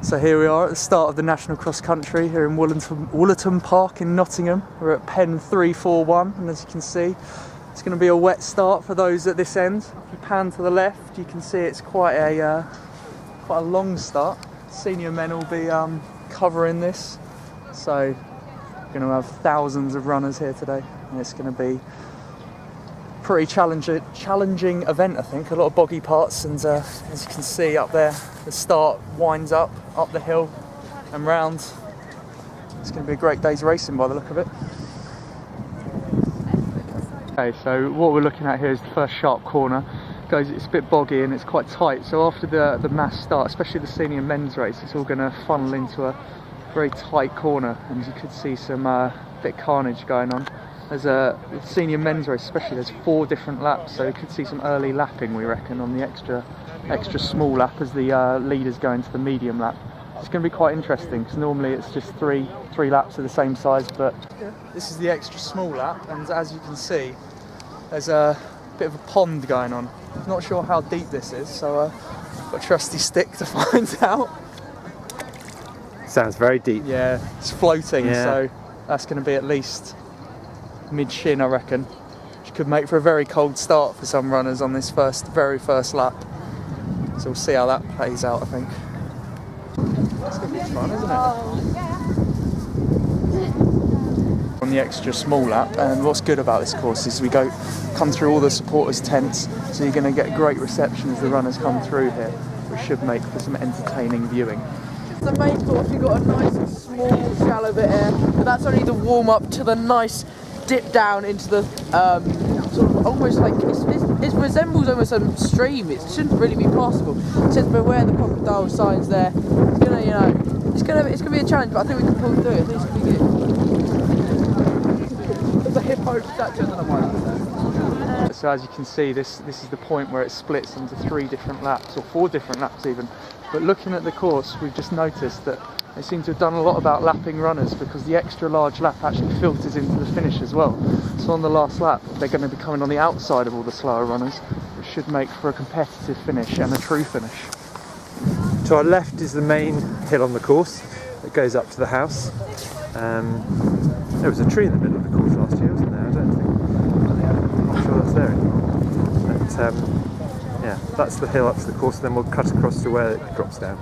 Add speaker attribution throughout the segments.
Speaker 1: So here we are at the start of the National Cross Country here in Woollaton Park in Nottingham. We're at pen 341, and as you can see, it's going to be a wet start for those at this end. If you pan to the left, you can see it's quite a long start. Senior men will be covering this, so we're going to have thousands of runners here today, and it's going to be a pretty challenging event, I think. A lot of boggy parts, and as you can see up there, the start winds up the hill and round. It's going to be a great day's racing by the look of it. Okay, so what we're looking at here is the first sharp corner. It's a bit boggy and it's quite tight, so after the mass start, especially the senior men's race, it's all going to funnel into a very tight corner, and you could see some bit of carnage going on. There's a senior men's race especially, there's 4 different laps, so you could see some early lapping, we reckon, on the extra small lap as the leaders go into the medium lap. It's going to be quite interesting because normally it's just three laps of the same size, but this is the extra small lap, and as you can see, there's a bit of a pond going on. I'm not sure how deep this is, so I've got a trusty stick to find out.
Speaker 2: Sounds very deep.
Speaker 1: Yeah, it's floating, so that's going to be at least mid-shin, I reckon, which could make for a very cold start for some runners on this very first lap. So we'll see how that plays out, I think. That's going to be fun, isn't it? On the extra small lap, and what's good about this course is we come through all the supporters' tents, so you're going to get great reception as the runners come through here, which should make for some entertaining viewing.
Speaker 3: The main course, you've got a nice small shallow bit here, but that's only the warm up to the nice dip down into the sort of almost like it resembles almost a stream. It shouldn't really be possible. It says beware the crocodile signs there. It's gonna, it's gonna be a challenge, but I think we can pull through it. I think it's gonna be good. There's a hippo statue on the one.
Speaker 1: So as you can see, this is the point where it splits into 3 different laps, or 4 different laps even. But looking at the course, we've just noticed that they seem to have done a lot about lapping runners, because the extra large lap actually filters into the finish as well. So on the last lap, they're going to be coming on the outside of all the slower runners, which should make for a competitive finish and a true finish.
Speaker 2: To our left is the main hill on the course that goes up to the house. There was a tree in the middle of the course last year, wasn't there? I don't think. I'm not sure that's there anymore. But yeah, that's the hill up to the course, and then we'll cut across to where it drops down.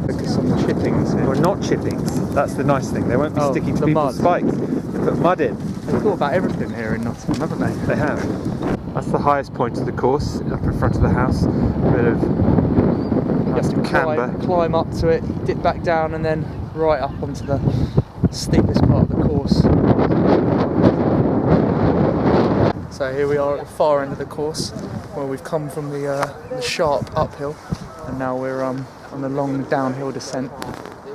Speaker 1: Focus on the chippings here.
Speaker 2: Well, not chippings, that's the nice thing. They won't be sticking to people's spikes. They put mud in.
Speaker 1: They've thought about everything here in Nottingham, haven't they?
Speaker 2: They have. That's the highest point of the course, up in front of the house. A bit of camber.
Speaker 1: Climb up to it, dip back down, and then right up onto the steepest part of the course. So here we are at the far end of the course, where we've come from the sharp uphill, and now we're on a long downhill descent.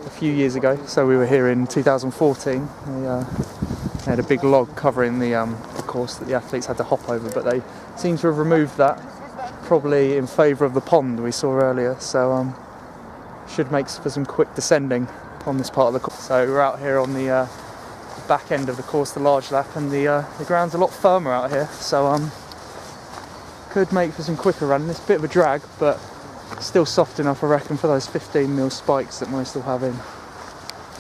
Speaker 1: A few years ago, so we were here in 2014. They had a big log covering the course that the athletes had to hop over, but they seem to have removed that, probably in favour of the pond we saw earlier. So should make for some quick descending on this part of the course. So we're out here on the back end of the course, the large lap, and the ground's a lot firmer out here, so could make for some quicker running. It's a bit of a drag, but still soft enough, I reckon, for those 15mm spikes that most will have in.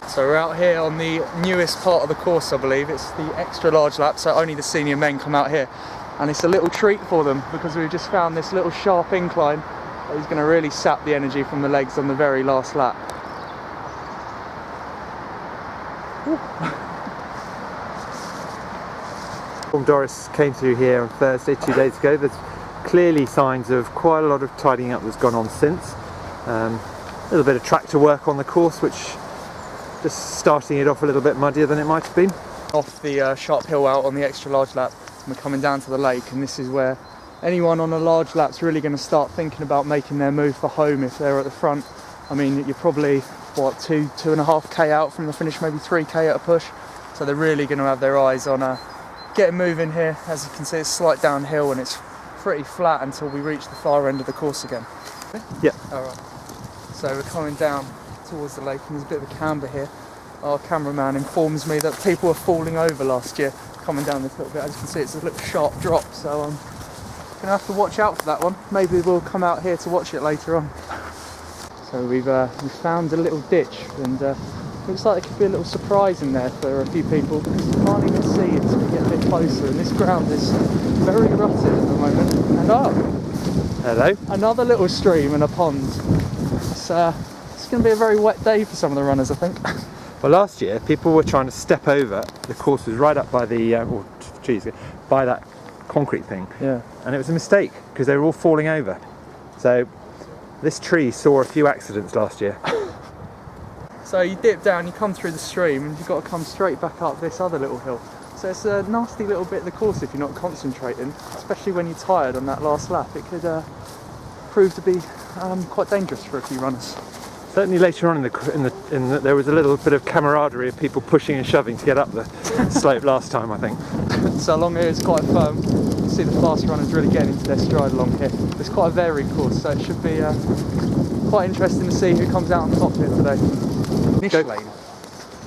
Speaker 1: So we're out here on the newest part of the course, I believe. It's the extra large lap, so only the senior men come out here, and it's a little treat for them because we've just found this little sharp incline that is going to really sap the energy from the legs on the very last lap.
Speaker 2: Doris came through here on Thursday, 2 days ago. There's clearly signs of quite a lot of tidying up that's gone on since. A little bit of tractor work on the course, which just starting it off a little bit muddier than it might have been.
Speaker 1: Off the sharp hill out on the extra large lap, and we're coming down to the lake, and this is where anyone on a large lap's really going to start thinking about making their move for home if they're at the front. I mean, you're probably, what, 2.5k out from the finish, maybe 3k at a push, so they're really going to have their eyes on getting moving here. As you can see, it's slight downhill and it's pretty flat until we reach the far end of the course again.
Speaker 2: Yeah.
Speaker 1: Alright, so we're coming down towards the lake, and there's a bit of a camber here. Our cameraman informs me that people were falling over last year coming down this little bit. As you can see, it's a little sharp drop, so I'm going to have to watch out for that one. Maybe we'll come out here to watch it later on. So we found a little ditch, and looks like there could be a little surprise in there for a few people because you can't even see it until you get a bit closer. And this ground is very rutted at the moment. And
Speaker 2: Hello.
Speaker 1: another little stream and a pond. It's going to be a very wet day for some of the runners, I think.
Speaker 2: Well, last year people were trying to step over. The course was right up by by that concrete thing.
Speaker 1: Yeah.
Speaker 2: And it was a mistake because they were all falling over. So this tree saw a few accidents last year.
Speaker 1: So you dip down, you come through the stream, and you've got to come straight back up this other little hill. So it's a nasty little bit of the course if you're not concentrating, especially when you're tired on that last lap. It could prove to be quite dangerous for a few runners.
Speaker 2: Certainly later on there was a little bit of camaraderie of people pushing and shoving to get up the slope last time, I think.
Speaker 1: So along here it's quite firm. You see the fast runners really getting into their stride along here. It's quite a varied course, so it should be quite interesting to see who comes out on top here today.
Speaker 3: Finish lane.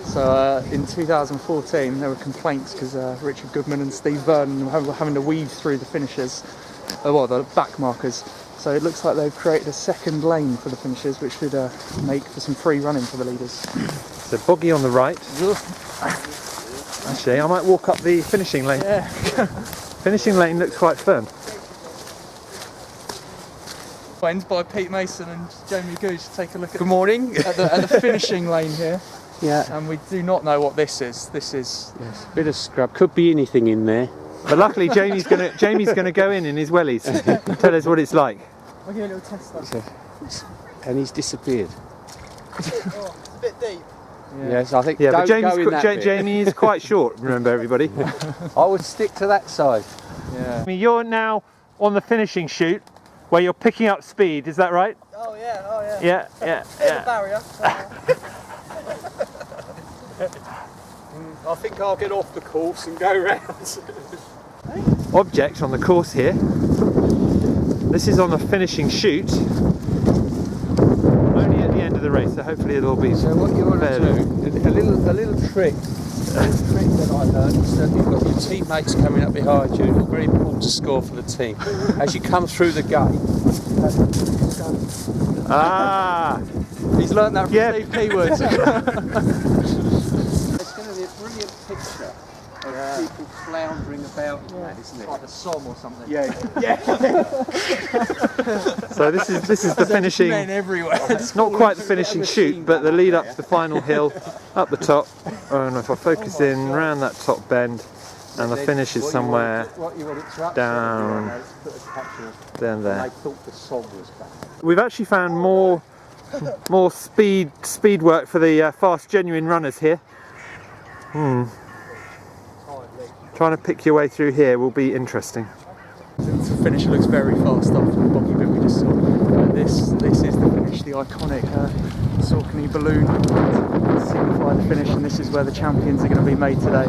Speaker 1: So in 2014 there were complaints because Richard Goodman and Steve Vernon were having to weave through the finishers, the back markers. So it looks like they've created a second lane for the finishers, which should make for some free running for the leaders.
Speaker 2: So boggy on the right. Actually, I might walk up the finishing lane.
Speaker 1: Yeah.
Speaker 2: Finishing lane looks quite firm.
Speaker 1: Wins by Pete Mason and Jamie Goose. Take a look at
Speaker 3: Good morning.
Speaker 1: at the finishing lane here.
Speaker 4: Yeah,
Speaker 1: And we do not know what this is. This is
Speaker 4: yes, bit of scrub. Could be anything in there.
Speaker 2: But luckily Jamie's gonna go in his wellies and tell us what it's like.
Speaker 1: I'll give you a little test though.
Speaker 4: And he's disappeared.
Speaker 3: It's a bit deep.
Speaker 4: Yes, I think.
Speaker 2: Yeah, but
Speaker 4: don't go in that bit.
Speaker 2: Jamie is quite short, remember everybody.
Speaker 4: I would stick to that side.
Speaker 1: Yeah.
Speaker 2: I mean, you're now on the finishing chute where you're picking up speed, is that right?
Speaker 3: Oh yeah.
Speaker 2: Yeah.
Speaker 3: Barrier.
Speaker 4: I think I'll get off the course and go round.
Speaker 2: Object on the course here. This is on the finishing chute. Only at the end of the race, so hopefully it'll be.
Speaker 4: So what you want to do, a little trick that I learned is that you've got your teammates coming up behind you. It's very important to score for the team. As you come through the gate.
Speaker 1: He's learned that from Steve Keywords.
Speaker 4: It's going to be a brilliant picture of people floundering about in that, isn't it?
Speaker 1: Like a Somme or something.
Speaker 4: Yeah.
Speaker 2: So this is the finishing.
Speaker 1: Men everywhere.
Speaker 2: It's not quite the finishing chute, but the lead up to the final hill, up the top. And if I focus in round that top bend, and the finish is somewhere down there.
Speaker 4: I thought the Somme was back.
Speaker 2: We've actually found more speed work for the fast genuine runners here. Trying to pick your way through here will be interesting.
Speaker 1: The finish looks very fast after the boggy bit we just saw. This is the finish, the iconic Saucony balloon to signify the finish, and this is where the champions are going to be made today.